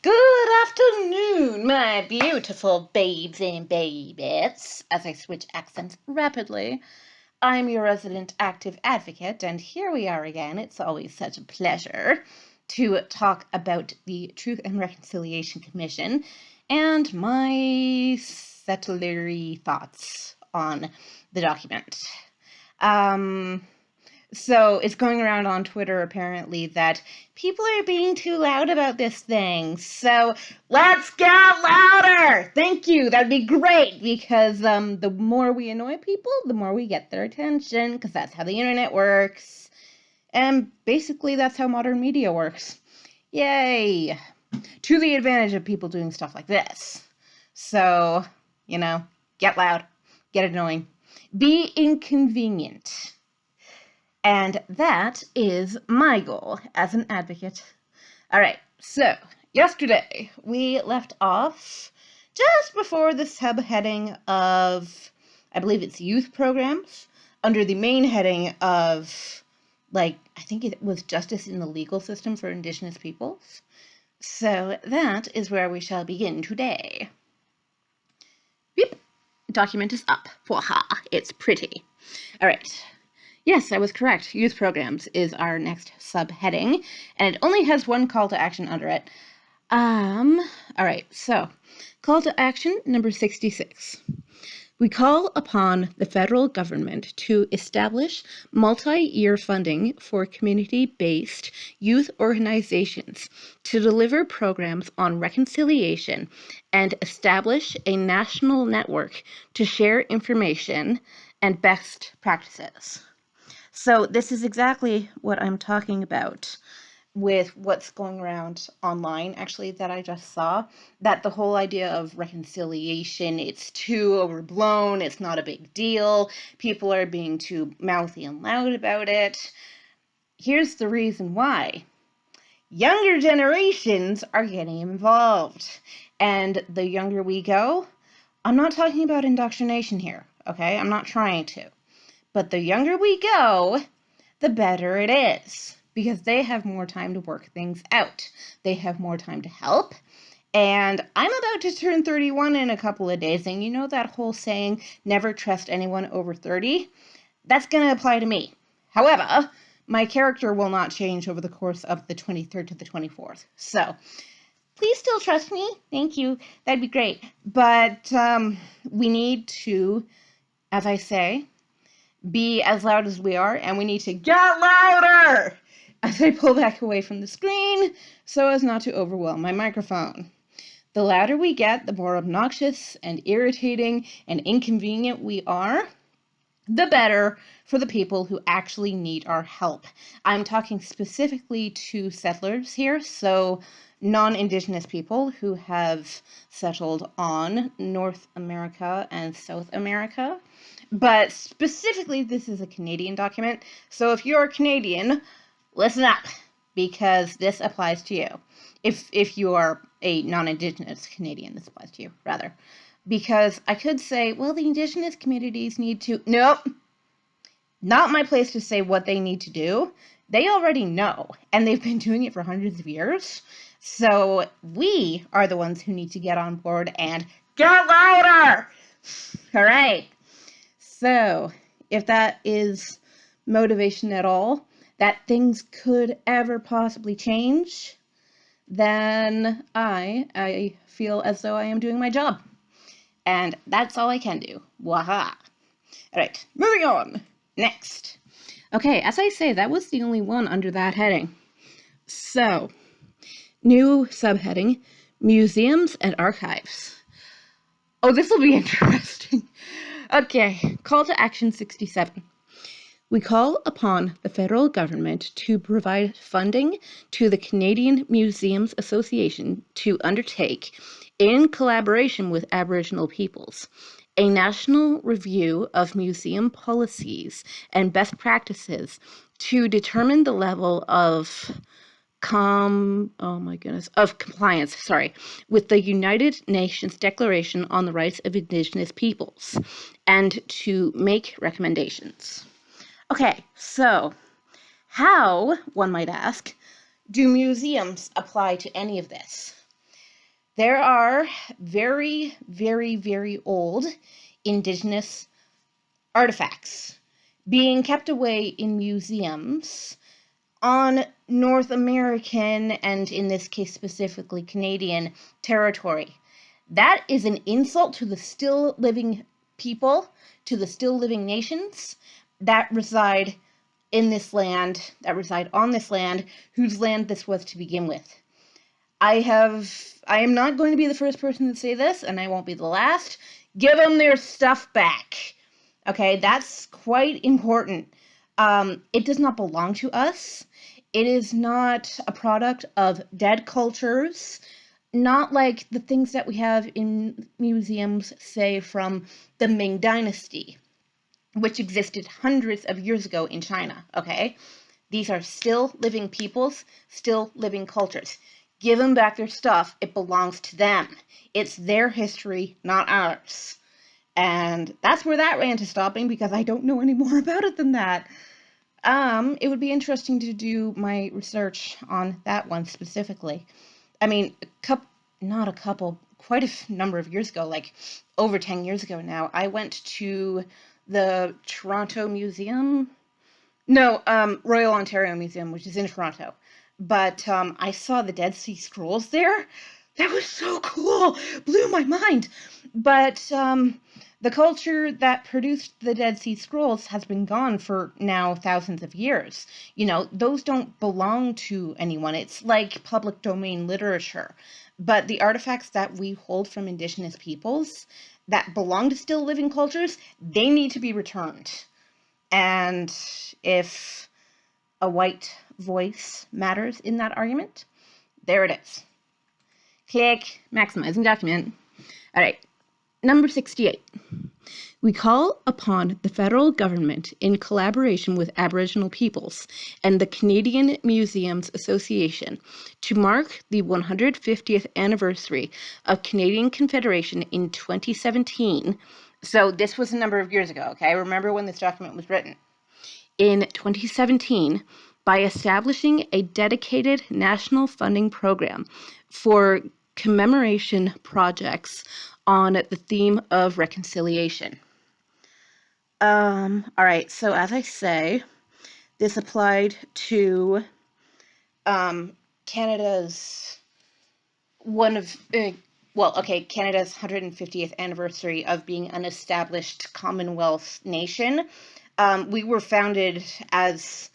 Good afternoon, my beautiful babes and babettes. As I switch accents rapidly, I'm your resident active advocate, and here we are again. It's always such a pleasure to talk about the Truth and Reconciliation Commission and my settlery thoughts on the document. So it's going around on Twitter apparently that people are being too loud about this thing. So let's get louder. Thank you. That'd be great because the more we annoy people, the more we get their attention, because that's how the internet works. And basically that's how modern media works. Yay. To the advantage of people doing stuff like this. So, get loud, get annoying, be inconvenient. And that is my goal as an advocate. All right, so yesterday we left off just before the subheading of, I believe it's youth programs, under the main heading of, I think it was justice in the legal system for Indigenous peoples. So that is where we shall begin today. Beep. Document is up. Waha, it's pretty. All right. Yes, I was correct. Youth programs is our next subheading, and it only has one call to action under it. All right, so call to action number 66. We call upon the federal government to establish multi-year funding for community-based youth organizations to deliver programs on reconciliation and establish a national network to share information and best practices. So this is exactly what I'm talking about with what's going around online, actually, that I just saw, that the whole idea of reconciliation, it's too overblown, it's not a big deal, people are being too mouthy and loud about it. Here's the reason why. Younger generations are getting involved, and the younger we go, I'm not talking about indoctrination here, okay? I'm not trying to. But the younger we go, the better it is, because they have more time to work things out. They have more time to help. And I'm about to turn 31 in a couple of days, and you know that whole saying, never trust anyone over 30? That's going to apply to me. However, my character will not change over the course of the 23rd to the 24th. So please still trust me. Thank you. That'd be great. But we need to, as I say, be as loud as we are, and we need to get louder as I pull back away from the screen so as not to overwhelm my microphone. The louder we get, the more obnoxious and irritating and inconvenient we are, the better for the people who actually need our help. I'm talking specifically to settlers here, so non-Indigenous people who have settled on North America and South America. But specifically, this is a Canadian document, so if you're Canadian, listen up, because this applies to you. If you are a non-Indigenous Canadian, this applies to you, rather. Because I could say, well, the Indigenous communities need to... Nope. Not my place to say what they need to do. They already know, and they've been doing it for hundreds of years. So we are the ones who need to get on board and get louder! All right. So, if that is motivation at all, that things could ever possibly change, then I feel as though I am doing my job. And that's all I can do. Waha. All right, moving on. Next. Okay, as I say, that was the only one under that heading. So, new subheading, museums and archives. Oh, this will be interesting. Okay, call to action 67. We call upon the federal government to provide funding to the Canadian Museums Association to undertake, in collaboration with Aboriginal peoples, a national review of museum policies and best practices to determine the level of compliance, with the United Nations Declaration on the Rights of Indigenous Peoples, and to make recommendations. Okay, so how, one might ask, do museums apply to any of this? There are very, very, very old indigenous artifacts being kept away in museums on North American, and in this case specifically Canadian, territory. That is an insult to the still living people, to the still living nations that reside in this land, that reside on this land, whose land this was to begin with. I am not going to be the first person to say this, and I won't be the last. Give them their stuff back. Okay, that's quite important. It does not belong to us. It is not a product of dead cultures, not like the things that we have in museums, say, from the Ming Dynasty, which existed hundreds of years ago in China, okay? These are still living peoples, still living cultures. Give them back their stuff. It belongs to them. It's their history, not ours. And that's where that rant is stopping, because I don't know any more about it than that. It would be interesting to do my research on that one specifically. I mean, quite a number of years ago, like over 10 years ago now, I went to the Toronto Museum. No, Royal Ontario Museum, which is in Toronto. But I saw the Dead Sea Scrolls there. That was so cool. Blew my mind. But the culture that produced the Dead Sea Scrolls has been gone for now thousands of years. You know, those don't belong to anyone. It's like public domain literature. But the artifacts that we hold from Indigenous peoples that belong to still living cultures, they need to be returned. And if a white voice matters in that argument, there it is. Click, maximizing document. All right, number 68. We call upon the federal government, in collaboration with Aboriginal peoples and the Canadian Museums Association, to mark the 150th anniversary of Canadian Confederation in 2017. So this was a number of years ago, okay? I remember when this document was written. In 2017, by establishing a dedicated national funding program for commemoration projects on the theme of reconciliation. All right, so as I say, this applied to Canada's Canada's 150th anniversary of being an established Commonwealth nation. We were founded as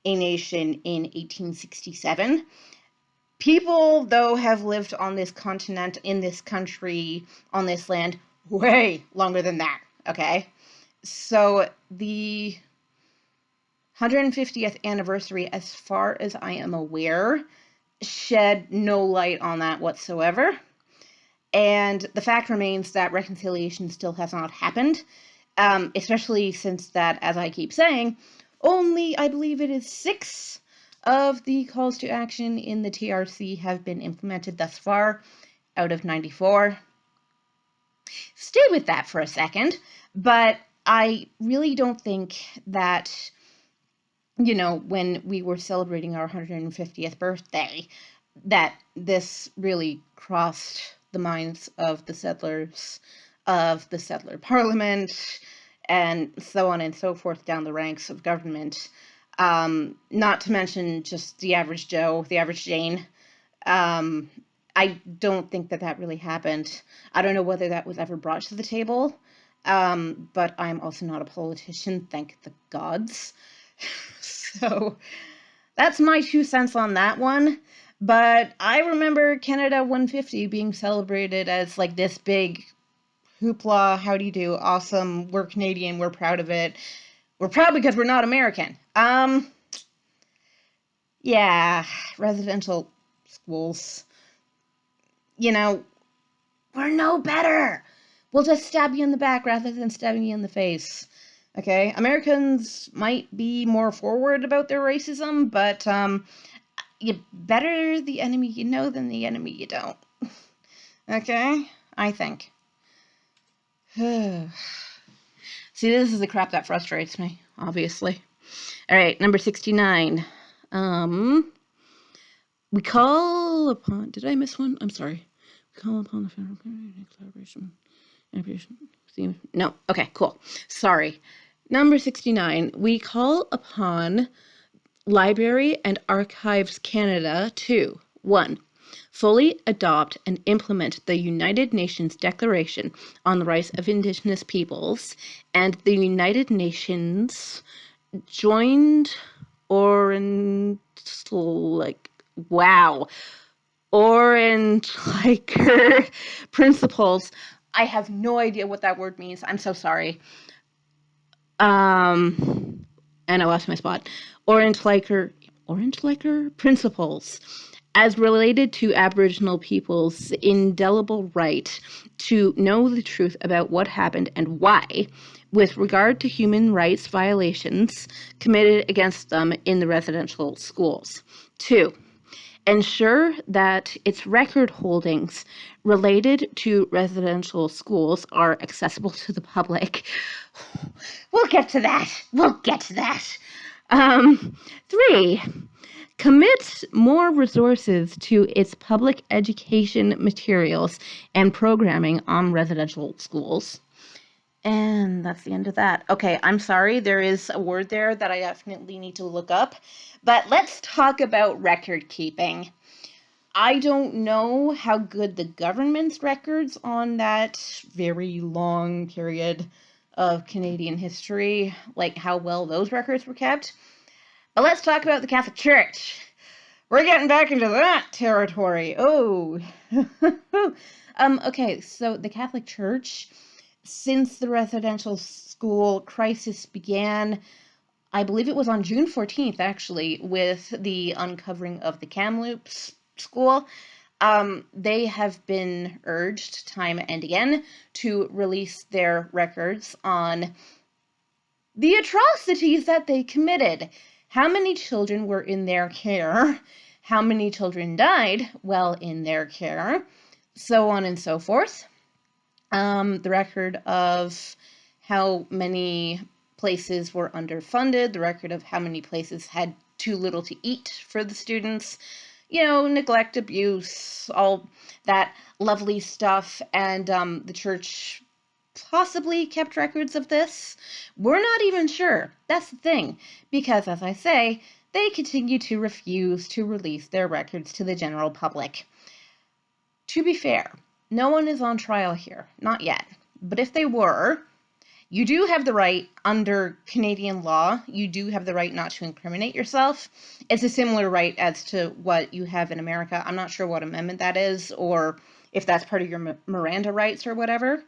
a nation in 1867. People, though, have lived on this continent, in this country, on this land, way longer than that, okay? So the 150th anniversary, as far as I am aware, shed no light on that whatsoever. And the fact remains that reconciliation still has not happened, especially since that, as I keep saying, only, I believe it is 6 of the calls to action in the TRC have been implemented thus far, out of 94. Stay with that for a second, but I really don't think that, you know, when we were celebrating our 150th birthday, that this really crossed the minds of the settlers, of the settler parliament, and so on and so forth down the ranks of government. Not to mention just the average Joe, the average Jane. I don't think that really happened. I don't know whether that was ever brought to the table, but I'm also not a politician, thank the gods. So that's my 2 cents on that one. But I remember Canada 150 being celebrated as like this big hoopla, how do you do, awesome, we're Canadian, we're proud of it. We're proud because we're not American. Yeah, residential schools. You know, we're no better. We'll just stab you in the back rather than stabbing you in the face. Okay? Americans might be more forward about their racism, but you better the enemy you know than the enemy you don't. Okay? I think. See, this is the crap that frustrates me, obviously. All right, number 69. We call upon... Did I miss one? I'm sorry. Call upon the federal collaboration. No. Okay, cool. Sorry. Number 69. We call upon Library and Archives Canada to 1. Fully adopt and implement the United Nations Declaration on the Rights of Indigenous Peoples and the United Nations joined Orintliker principles. I have no idea what that word means. I'm so sorry. And I lost my spot. Orintliker principles as related to Aboriginal people's indelible right to know the truth about what happened and why, with regard to human rights violations committed against them in the residential schools. 2. Ensure that its record holdings related to residential schools are accessible to the public. We'll get to that. 3. Commit more resources to its public education materials and programming on residential schools. And that's the end of that. Okay, I'm sorry, there is a word there that I definitely need to look up. But let's talk about record keeping. I don't know how good the government's records on that very long period of Canadian history, like how well those records were kept. But let's talk about the Catholic Church. We're getting back into that territory. Oh. Okay, so the Catholic Church, since the residential school crisis began, I believe it was on June 14th, actually, with the uncovering of the Kamloops school, they have been urged time and again to release their records on the atrocities that they committed. How many children were in their care? How many children died while in their care? So on and so forth. The record of how many places were underfunded, the record of how many places had too little to eat for the students, neglect, abuse, all that lovely stuff, and the church possibly kept records of this. We're not even sure. That's the thing, because as I say, they continue to refuse to release their records to the general public. To be fair, no one is on trial here, not yet. But if they were, you do have the right, under Canadian law, you do have the right not to incriminate yourself. It's a similar right as to what you have in America. I'm not sure what amendment that is, or if that's part of your Miranda rights or whatever.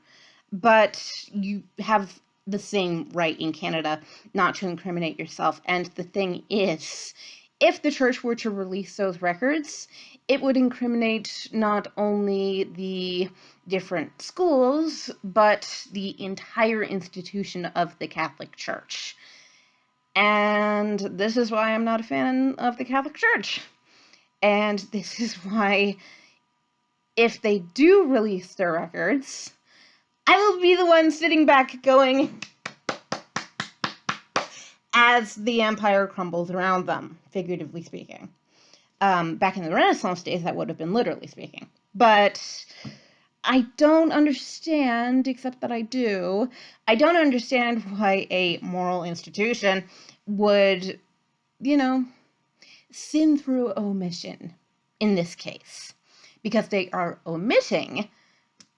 But you have the same right in Canada not to incriminate yourself. And the thing is, if the church were to release those records, it would incriminate not only the different schools, but the entire institution of the Catholic Church. And this is why I'm not a fan of the Catholic Church. And this is why, if they do release their records, I will be the one sitting back going, as the empire crumbles around them, figuratively speaking. Back in the Renaissance days, that would have been literally speaking. But I don't understand, except that I do, I don't understand why a moral institution would, sin through omission in this case. Because they are omitting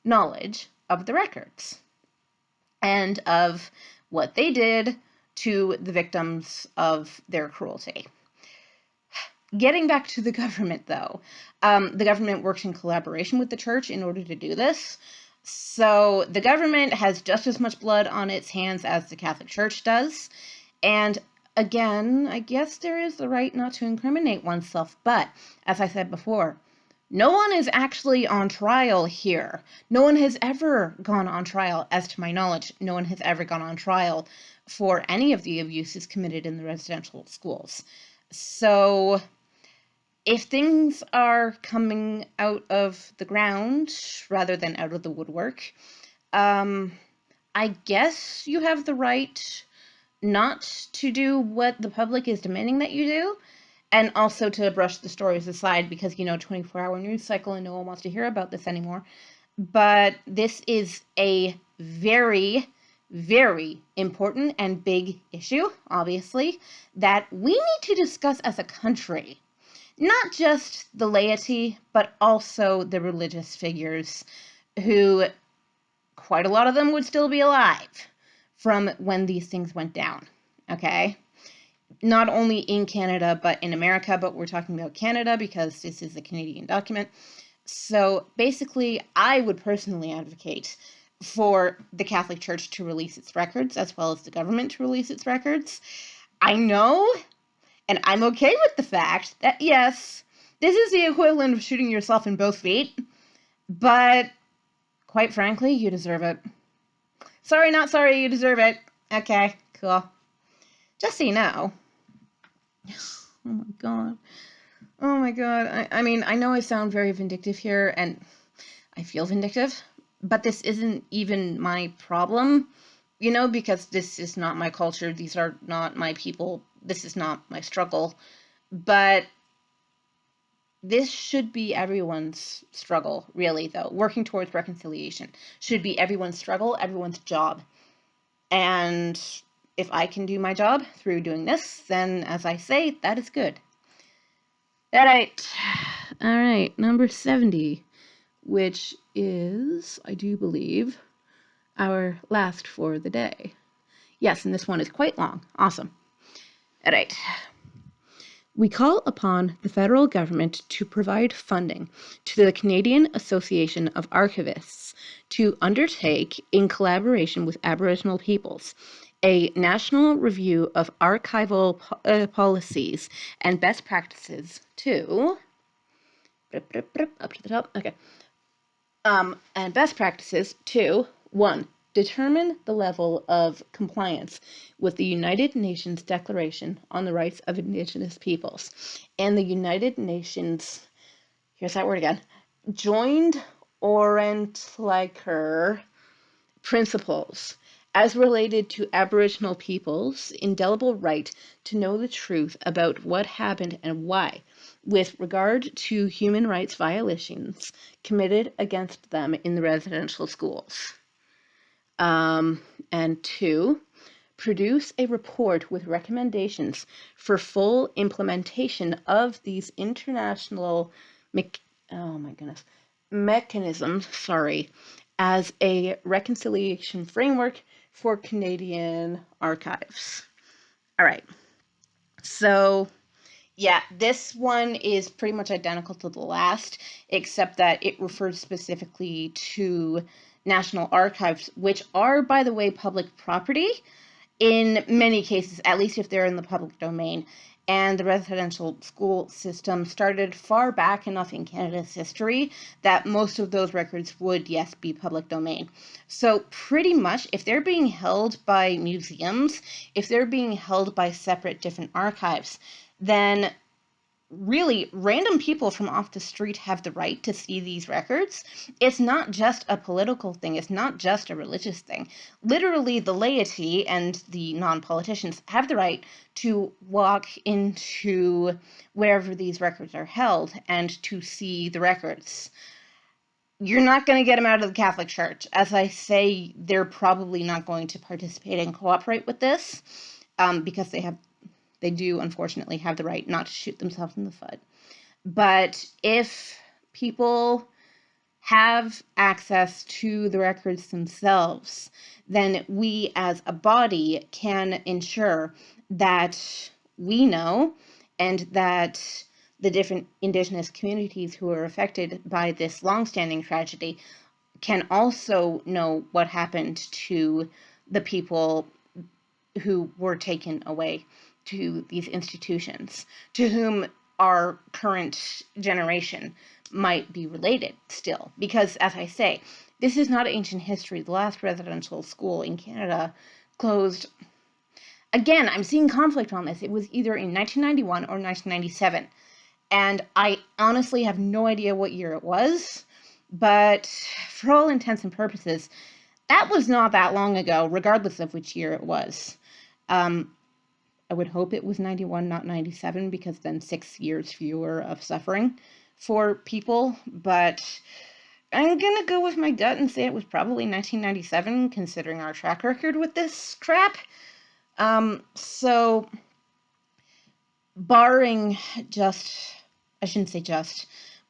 knowledge of the records and of what they did to the victims of their cruelty. Getting back to the government, though, the government works in collaboration with the church in order to do this. So the government has just as much blood on its hands as the Catholic Church does. And again, I guess there is the right not to incriminate oneself. But as I said before, no one is actually on trial here. No one has ever gone on trial, as to my knowledge. No one has ever gone on trial for any of the abuses committed in the residential schools. So if things are coming out of the ground rather than out of the woodwork, I guess you have the right not to do what the public is demanding that you do. And also to brush the stories aside because, 24-hour news cycle and no one wants to hear about this anymore. But this is a very, very important and big issue, obviously, that we need to discuss as a country. Not just the laity, but also the religious figures who, quite a lot of them would still be alive from when these things went down, okay? Not only in Canada, but in America, but we're talking about Canada because this is a Canadian document. So basically, I would personally advocate for the Catholic Church to release its records, as well as the government to release its records. I know, and I'm okay with the fact that, yes, this is the equivalent of shooting yourself in both feet, but quite frankly, you deserve it. Sorry, not sorry, you deserve it. Okay, cool. Just so you know. Oh my god. Oh my god. I mean, I know I sound very vindictive here, and I feel vindictive, but this isn't even my problem, because this is not my culture. These are not my people. This is not my struggle. But this should be everyone's struggle, really, though. Working towards reconciliation should be everyone's struggle, everyone's job. And if I can do my job through doing this, then, as I say, that is good. All right, number 70, which is, I do believe, our last for the day. Yes, and this one is quite long. Awesome. All right. We call upon the federal government to provide funding to the Canadian Association of Archivists to undertake, in collaboration with Aboriginal peoples, a national review of archival policies and best practices to... Up to the top. Okay. And best practices to 1. Determine the level of compliance with the United Nations Declaration on the Rights of Indigenous Peoples and the United Nations, here's that word again, Joint Orientaliker Principles as related to Aboriginal peoples' indelible right to know the truth about what happened and why, with regard to human rights violations committed against them in the residential schools. And 2, produce a report with recommendations for full implementation of these international mechanisms, as a reconciliation framework for Canadian archives. All right. So, yeah, this one is pretty much identical to the last, except that it refers specifically to national archives, which are, by the way, public property in many cases, at least if they're in the public domain. And the residential school system started far back enough in Canada's history that most of those records would, yes, be public domain. So pretty much, if they're being held by museums, if they're being held by separate different archives, then really random people from off the street have the right to see these records. It's not just a political thing. It's not just a religious thing. Literally, the laity and the non-politicians have the right to walk into wherever these records are held and to see the records. You're not going to get them out of the Catholic Church. As I say, they're probably not going to participate and cooperate with this because they do, unfortunately, have the right not to shoot themselves in the foot. But if people have access to the records themselves, then we as a body can ensure that we know and that the different Indigenous communities who are affected by this long-standing tragedy can also know what happened to the people who were taken away to these institutions, to whom our current generation might be related still. Because, as I say, this is not ancient history. The last residential school in Canada closed. Again, I'm seeing conflict on this. It was either in 1991 or 1997. And I honestly have no idea what year it was. But for all intents and purposes, that was not that long ago, regardless of which year it was. I would hope it was 91, not 97, because then 6 years fewer of suffering for people. But I'm going to go with my gut and say it was probably 1997, considering our track record with this crap. So, barring I shouldn't say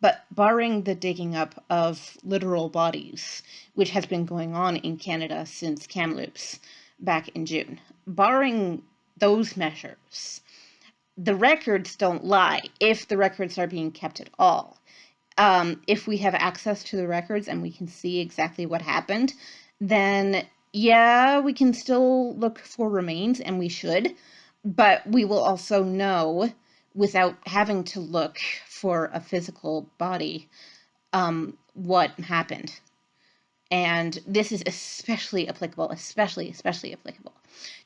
but barring the digging up of literal bodies, which has been going on in Canada since Kamloops back in June, barring those measures, the records don't lie, if the records are being kept at all. If we have access to the records and we can see exactly what happened, then yeah, we can still look for remains, and we should, but we will also know without having to look for a physical body what happened. And this is especially applicable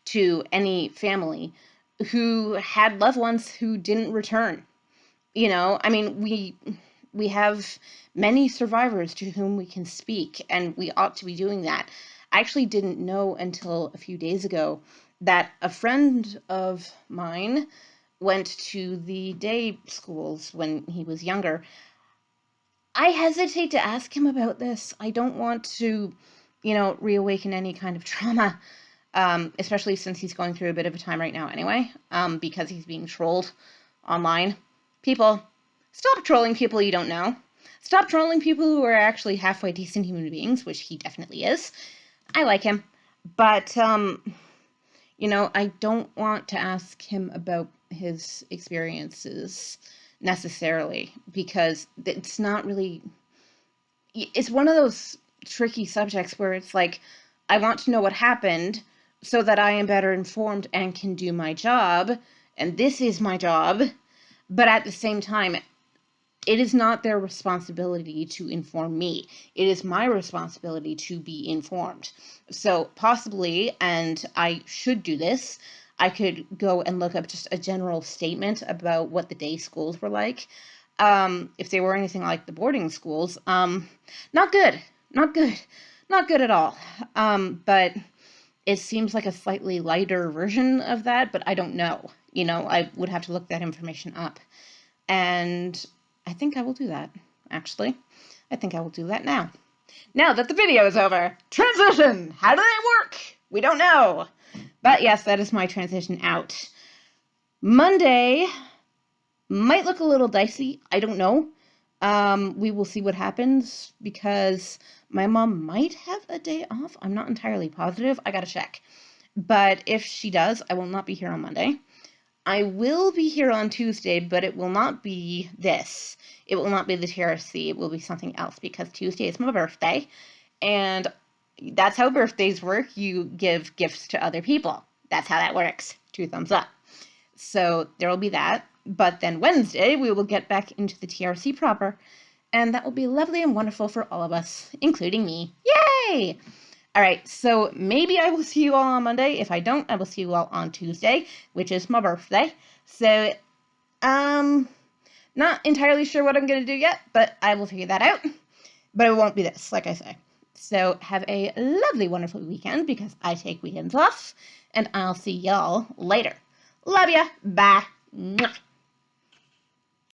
to any family who had loved ones who didn't return. I mean, we have many survivors to whom we can speak, and we ought to be doing that. I actually didn't know until a few days ago that a friend of mine went to the day schools when he was younger. I hesitate to ask him about this. I don't want to, reawaken any kind of trauma, especially since he's going through a bit of a time right now anyway, because he's being trolled online. People, stop trolling people you don't know. Stop trolling people who are actually halfway decent human beings, which he definitely is. I like him. But, I don't want to ask him about his experiences necessarily, because it's not really... It's one of those tricky subjects where it's like, I want to know what happened so that I am better informed and can do my job, and this is my job, but at the same time, it is not their responsibility to inform me. It is my responsibility to be informed. So possibly, and I should do this, I could go and look up just a general statement about what the day schools were like. If they were anything like the boarding schools, not good at all. But it seems like a slightly lighter version of that, but I don't know. I would have to look that information up. And I think I will do that, actually. I think I will do that now. Now that the video is over. Transition! How do they work? We don't know. But yes, that is my transition out. Monday might look a little dicey. I don't know. We will see what happens, because my mom might have a day off. I'm not entirely positive. I gotta check. But if she does, I will not be here on Monday. I will be here on Tuesday, but it will not be this. It will not be the TRC. It will be something else, because Tuesday is my birthday, and that's how birthdays work. You give gifts to other people. That's how that works. 2 thumbs up. So there will be that. But then Wednesday, we will get back into the TRC proper, and that will be lovely and wonderful for all of us, including me. Yay! All right, so maybe I will see you all on Monday. If I don't, I will see you all on Tuesday, which is my birthday. So, not entirely sure what I'm going to do yet, but I will figure that out. But it won't be this, like I say. So have a lovely, wonderful weekend, because I take weekends off, and I'll see y'all later. Love ya. Bye. Mwah.